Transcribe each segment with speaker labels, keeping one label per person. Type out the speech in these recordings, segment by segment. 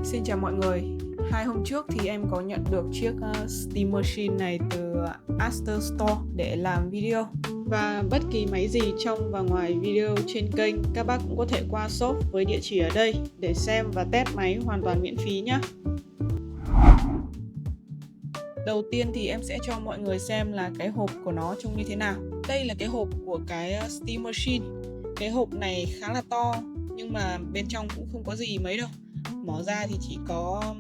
Speaker 1: Xin chào mọi người. 2 hôm trước thì em có nhận được chiếc Steam Machine này từ Aster Store để làm video. Và bất kỳ máy gì trong và ngoài video trên kênh, các bác cũng có thể qua shop với địa chỉ ở đây để xem và test máy hoàn toàn miễn phí nhé. Đầu tiên thì em sẽ cho mọi người xem là cái hộp của nó trông như thế nào. Đây là cái hộp của cái Steam Machine. Cái hộp này khá là to nhưng mà bên trong cũng không có gì mấy đâu. Mở ra thì chỉ có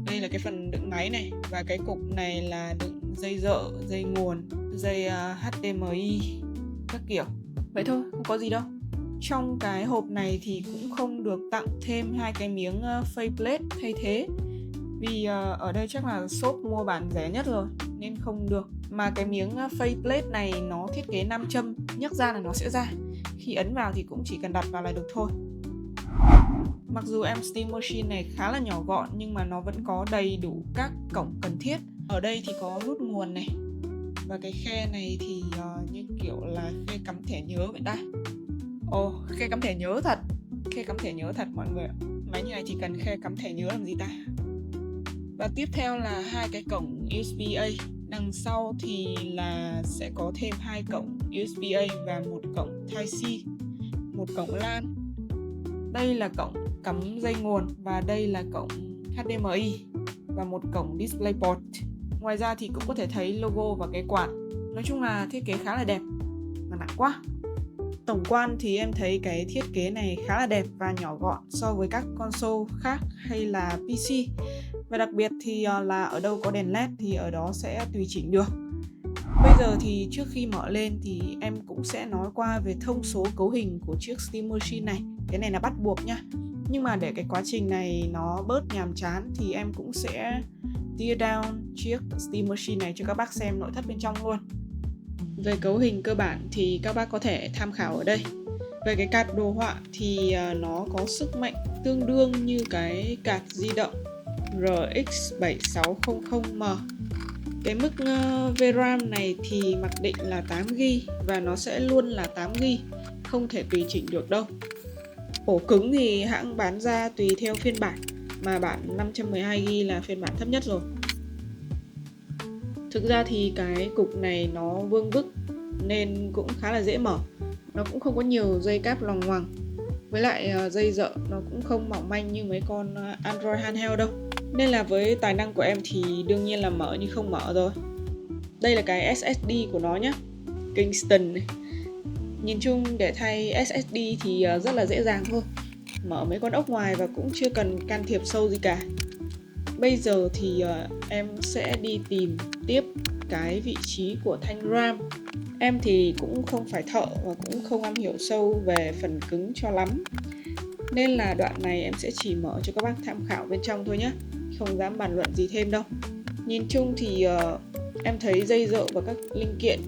Speaker 1: đây là cái phần đựng máy này, và cái cục này là đựng dây dợ, dây nguồn, dây HDMI các kiểu. Vậy thôi, không có gì đâu. Trong cái hộp này thì cũng không được tặng thêm 2 cái miếng faceplate thay thế, vì ở đây chắc là shop mua bản rẻ nhất rồi nên không được. Mà cái miếng faceplate này nó thiết kế 5 châm, nhấc ra là nó sẽ ra. Khi ấn vào thì cũng chỉ cần đặt vào là được thôi. Mặc dù em Steam Machine này khá là nhỏ gọn nhưng mà nó vẫn có đầy đủ các cổng cần thiết. Ở đây thì có nút nguồn này, và cái khe này thì như kiểu là khe cắm thẻ nhớ vậy ta. Khe cắm thẻ nhớ thật. Khe cắm thẻ nhớ thật mọi người ạ. Máy như này chỉ cần khe cắm thẻ nhớ làm gì ta. Và tiếp theo là 2 cái cổng USB-A. Đằng sau thì là sẽ có thêm 2 cổng USB-A và 1 cổng Type-C, 1 cổng LAN. Đây là cổng cắm dây nguồn và đây là cổng HDMI và 1 cổng DisplayPort. Ngoài ra thì cũng có thể thấy logo và cái quạt. Nói chung là thiết kế khá là đẹp mà nặng quá. Tổng quan thì em thấy cái thiết kế này khá là đẹp và nhỏ gọn so với các console khác hay là PC. Và đặc biệt thì là ở đâu có đèn LED thì ở đó sẽ tùy chỉnh được. Bây giờ thì trước khi mở lên thì em cũng sẽ nói qua về thông số cấu hình của chiếc Steam Machine này. Cái này là bắt buộc nhá. Nhưng mà để cái quá trình này nó bớt nhàm chán thì em cũng sẽ tear down chiếc Steam Machine này cho các bác xem nội thất bên trong luôn. Về cấu hình cơ bản thì các bác có thể tham khảo ở đây. Về cái card đồ họa thì nó có sức mạnh tương đương như cái card di động RX 7600M. Cái mức VRAM này thì mặc định là 8GB và nó sẽ luôn là 8GB, không thể tùy chỉnh được đâu. Ổ cứng thì hãng bán ra tùy theo phiên bản, mà bản 512GB là phiên bản thấp nhất rồi. Thực ra thì cái cục này nó vuông vức nên cũng khá là dễ mở. Nó cũng không có nhiều dây cáp loằng ngoằng. Với lại dây dợ nó cũng không mỏng manh như mấy con Android handheld đâu. Nên là với tài năng của em thì đương nhiên là mở như không mở rồi. Đây là cái SSD của nó nhé, Kingston này. Nhìn chung để thay SSD thì rất là dễ dàng thôi. Mở mấy con ốc ngoài và cũng chưa cần can thiệp sâu gì cả. Bây giờ thì em sẽ đi tìm tiếp cái vị trí của thanh RAM. Em thì cũng không phải thợ và cũng không am hiểu sâu về phần cứng cho lắm, nên là đoạn này em sẽ chỉ mở cho các bác tham khảo bên trong thôi nhé, không dám bàn luận gì thêm đâu. Nhìn chung thì em thấy dây dợ và các linh kiện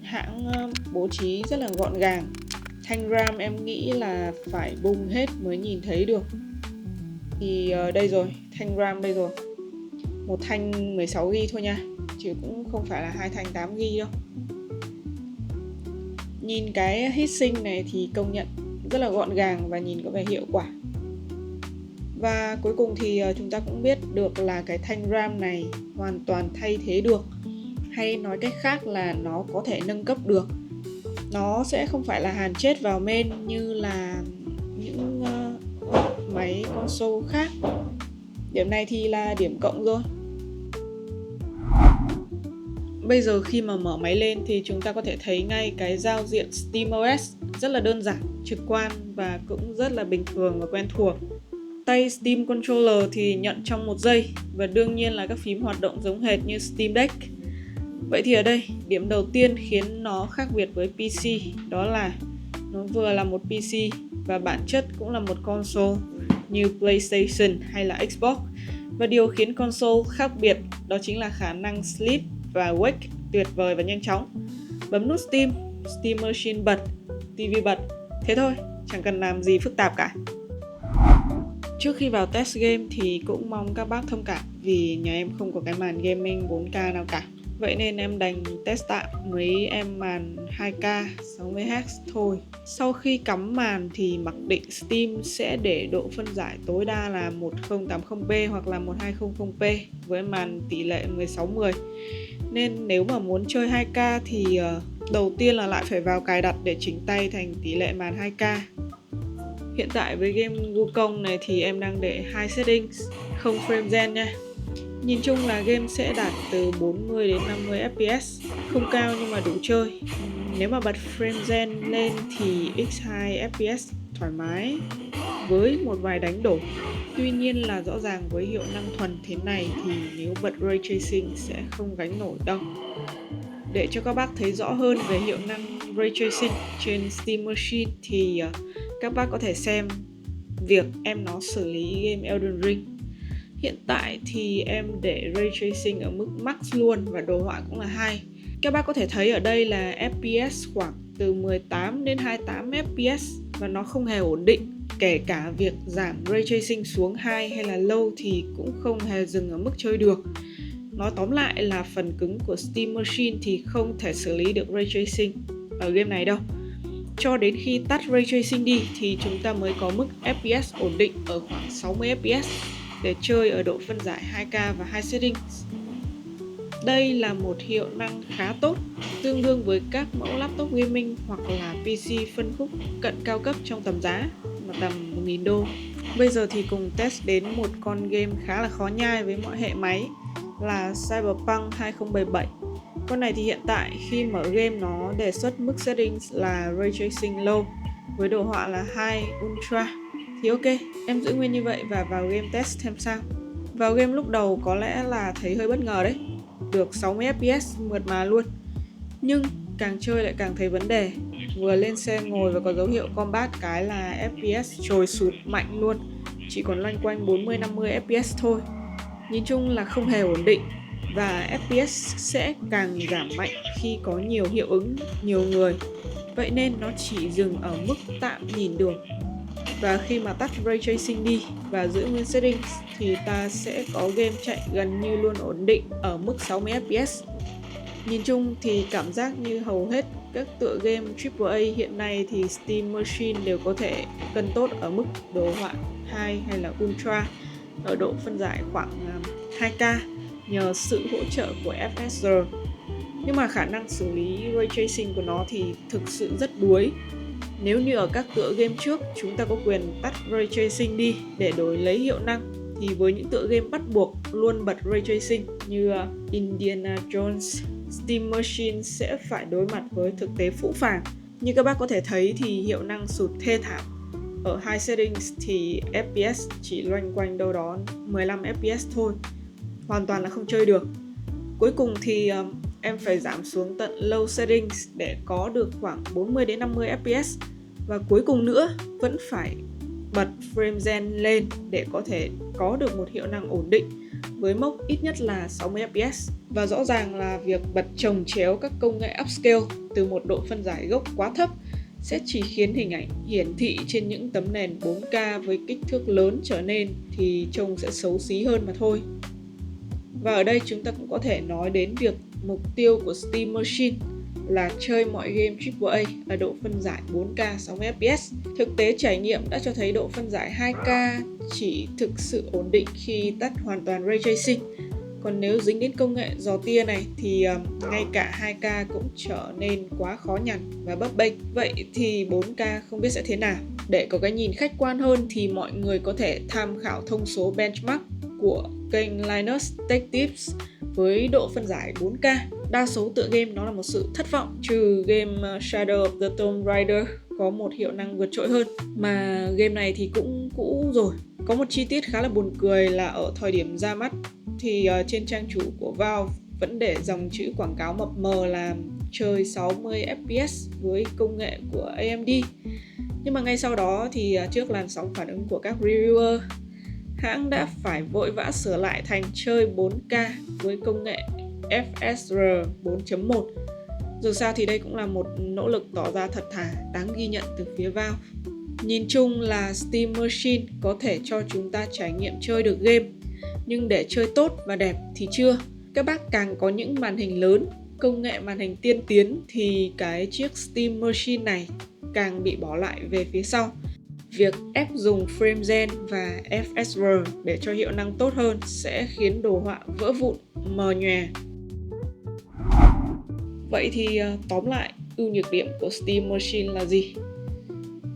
Speaker 1: hãng bố trí rất là gọn gàng. Thanh RAM em nghĩ là phải bung hết mới nhìn thấy được. Thì đây rồi, thanh RAM đây rồi. Một thanh 16GB thôi nha, chứ cũng không phải là 2 thanh 8GB đâu. Nhìn cái heatsink này thì công nhận rất là gọn gàng và nhìn có vẻ hiệu quả. Và cuối cùng thì chúng ta cũng biết được là cái thanh RAM này hoàn toàn thay thế được, hay nói cách khác là nó có thể nâng cấp được. Nó sẽ không phải là hàn chết vào main như là những máy console khác. Điểm này thì là điểm cộng rồi. Bây giờ khi mà mở máy lên thì chúng ta có thể thấy ngay cái giao diện SteamOS rất là đơn giản, trực quan và cũng rất là bình thường và quen thuộc. Tay Steam Controller thì nhận trong 1 giây và đương nhiên là các phím hoạt động giống hệt như Steam Deck. Vậy thì ở đây, điểm đầu tiên khiến nó khác biệt với PC đó là nó vừa là một PC và bản chất cũng là một console như PlayStation hay là Xbox. Và điều khiến console khác biệt đó chính là khả năng sleep và wake tuyệt vời và nhanh chóng. Bấm nút Steam, Steam Machine bật, TV bật. Thế thôi, chẳng cần làm gì phức tạp cả. Trước khi vào test game thì cũng mong các bác thông cảm vì nhà em không có cái màn gaming 4K nào cả. Vậy nên em đành test tạm mấy em màn 2K 60Hz thôi. Sau khi cắm màn thì mặc định Steam sẽ để độ phân giải tối đa là 1080p hoặc là 1200p với màn tỷ lệ 16:10. Nên nếu mà muốn chơi 2K thì đầu tiên là lại phải vào cài đặt để chỉnh tay thành tỷ lệ màn 2K. Hiện tại với game Wukong này thì em đang để 2 settings, không frame gen nha. Nhìn chung là game sẽ đạt từ 40 đến 50 fps, không cao nhưng mà đủ chơi. Nếu mà bật frame gen lên thì x2 fps thoải mái với một vài đánh đổi. Tuy nhiên là rõ ràng với hiệu năng thuần thế này thì nếu bật Ray Tracing sẽ không gánh nổi đâu. Để cho các bác thấy rõ hơn về hiệu năng Ray Tracing trên Steam Machine thì các bác có thể xem việc em nó xử lý game Elden Ring. Hiện tại thì em để Ray Tracing ở mức max luôn và đồ họa cũng là 2. Các bác có thể thấy ở đây là FPS khoảng từ 18 đến 28 FPS và nó không hề ổn định. Kể cả việc giảm Ray Tracing xuống 2 hay là low thì cũng không hề dừng ở mức chơi được. Nói tóm lại là phần cứng của Steam Machine thì không thể xử lý được Ray Tracing ở game này đâu. Cho đến khi tắt Ray Tracing đi thì chúng ta mới có mức FPS ổn định ở khoảng 60 FPS để chơi ở độ phân giải 2K và 2 settings. Đây là một hiệu năng khá tốt, tương đương với các mẫu laptop gaming hoặc là PC phân khúc cận cao cấp trong tầm giá mà tầm 1.000 đô. Bây giờ thì cùng test đến một con game khá là khó nhai với mọi hệ máy là Cyberpunk 2077. Con này thì hiện tại khi mở game nó đề xuất mức settings là Ray Tracing Low với đồ họa là High Ultra. Thì ok, em giữ nguyên như vậy và vào game test xem sao. Vào game lúc đầu có lẽ là thấy hơi bất ngờ đấy, được 60 fps mượt mà luôn. Nhưng càng chơi lại càng thấy vấn đề. Vừa lên xe ngồi và có dấu hiệu combat cái là FPS trồi sụt mạnh luôn, chỉ còn loanh quanh 40-50 fps thôi. Nhìn chung là không hề ổn định và FPS sẽ càng giảm mạnh khi có nhiều hiệu ứng, nhiều người. Vậy nên nó chỉ dừng ở mức tạm nhìn được. Và khi mà tắt Ray Tracing đi và giữ nguyên settings thì ta sẽ có game chạy gần như luôn ổn định ở mức 60 fps. Nhìn chung thì cảm giác như hầu hết các tựa game AAA hiện nay thì Steam Machine đều có thể cân tốt ở mức đồ họa 2 hay là Ultra ở độ phân giải khoảng 2K nhờ sự hỗ trợ của FSR. Nhưng mà khả năng xử lý Ray Tracing của nó thì thực sự rất đuối. Nếu như ở các tựa game trước chúng ta có quyền tắt Ray Tracing đi để đổi lấy hiệu năng, thì với những tựa game bắt buộc luôn bật Ray Tracing như Indiana Jones, Steam Machine sẽ phải đối mặt với thực tế phũ phàng. Như các bác có thể thấy thì hiệu năng sụt thê thảm. Ở high settings thì FPS chỉ loanh quanh đâu đó 15 FPS thôi, hoàn toàn là không chơi được. Cuối cùng thì em phải giảm xuống tận low settings để có được khoảng 40 đến 50 fps. Và cuối cùng nữa vẫn phải bật frame gen lên để có thể có được một hiệu năng ổn định với mốc ít nhất là 60 fps. Và rõ ràng là việc bật chồng chéo các công nghệ upscale từ một độ phân giải gốc quá thấp sẽ chỉ khiến hình ảnh hiển thị trên những tấm nền 4K với kích thước lớn trở nên thì trông sẽ xấu xí hơn mà thôi. Và ở đây chúng ta cũng có thể nói đến việc mục tiêu của Steam Machine là chơi mọi game AAA ở độ phân giải 4K 60 fps. Thực tế trải nghiệm đã cho thấy độ phân giải 2K chỉ thực sự ổn định khi tắt hoàn toàn Ray Tracing. Còn nếu dính đến công nghệ dò tia này thì ngay cả 2K cũng trở nên quá khó nhằn và bấp bênh. Vậy thì 4K không biết sẽ thế nào? Để có cái nhìn khách quan hơn thì mọi người có thể tham khảo thông số benchmark của kênh Linus Tech Tips với độ phân giải 4K. Đa số tựa game nó là một sự thất vọng, trừ game Shadow of the Tomb Raider có một hiệu năng vượt trội hơn. Mà game này thì cũng cũ rồi. Có một chi tiết khá là buồn cười là ở thời điểm ra mắt thì trên trang chủ của Valve vẫn để dòng chữ quảng cáo mập mờ là chơi 60 fps với công nghệ của AMD. Nhưng mà ngay sau đó thì trước làn sóng phản ứng của các reviewer, hãng đã phải vội vã sửa lại thành chơi 4K với công nghệ FSR 4.1. Dù sao thì đây cũng là một nỗ lực tỏ ra thật thà, đáng ghi nhận từ phía Valve. Nhìn chung là Steam Machine có thể cho chúng ta trải nghiệm chơi được game, nhưng để chơi tốt và đẹp thì chưa. Các bác càng có những màn hình lớn, công nghệ màn hình tiên tiến thì cái chiếc Steam Machine này càng bị bỏ lại về phía sau. Việc ép dùng FrameGen và FSR để cho hiệu năng tốt hơn sẽ khiến đồ họa vỡ vụn, mờ nhòe. Vậy thì tóm lại, ưu nhược điểm của Steam Machine là gì?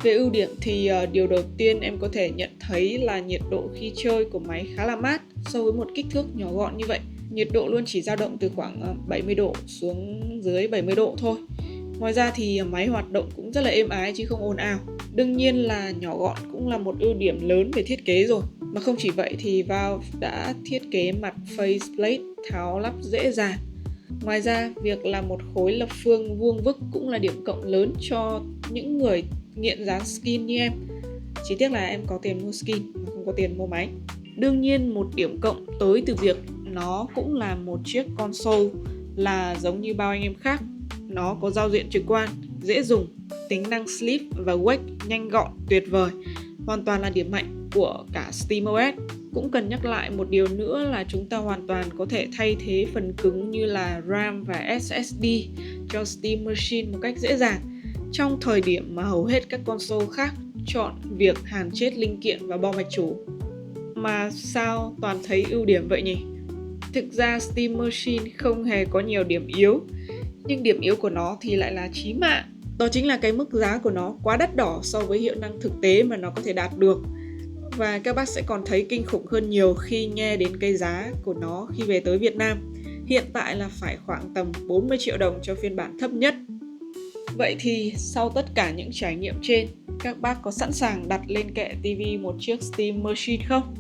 Speaker 1: Về ưu điểm thì điều đầu tiên em có thể nhận thấy là nhiệt độ khi chơi của máy khá là mát so với một kích thước nhỏ gọn như vậy. Nhiệt độ luôn chỉ dao động từ khoảng 70 độ xuống dưới 70 độ thôi. Ngoài ra thì máy hoạt động cũng rất là êm ái chứ không ồn ào. Đương nhiên là nhỏ gọn cũng là một ưu điểm lớn về thiết kế rồi. Mà không chỉ vậy thì Valve đã thiết kế mặt faceplate tháo lắp dễ dàng. Ngoài ra, việc là một khối lập phương vuông vức cũng là điểm cộng lớn cho những người nghiện dán skin như em. Chỉ tiếc là em có tiền mua skin mà không có tiền mua máy. Đương nhiên một điểm cộng tới từ việc nó cũng là một chiếc console là giống như bao anh em khác. Nó có giao diện trực quan, dễ dùng, tính năng sleep và wake nhanh gọn, tuyệt vời. Hoàn toàn là điểm mạnh của cả SteamOS. Cũng cần nhắc lại một điều nữa là chúng ta hoàn toàn có thể thay thế phần cứng như là RAM và SSD cho Steam Machine một cách dễ dàng, trong thời điểm mà hầu hết các console khác chọn việc hàn chết linh kiện và bo mạch chủ. Mà sao toàn thấy ưu điểm vậy nhỉ? Thực ra Steam Machine không hề có nhiều điểm yếu, nhưng điểm yếu của nó thì lại là chí mạng. Đó chính là cái mức giá của nó quá đắt đỏ so với hiệu năng thực tế mà nó có thể đạt được. Và các bác sẽ còn thấy kinh khủng hơn nhiều khi nghe đến cái giá của nó khi về tới Việt Nam. Hiện tại là phải khoảng tầm 40 triệu đồng cho phiên bản thấp nhất. Vậy thì sau tất cả những trải nghiệm trên, các bác có sẵn sàng đặt lên kệ TV một chiếc Steam Machine không?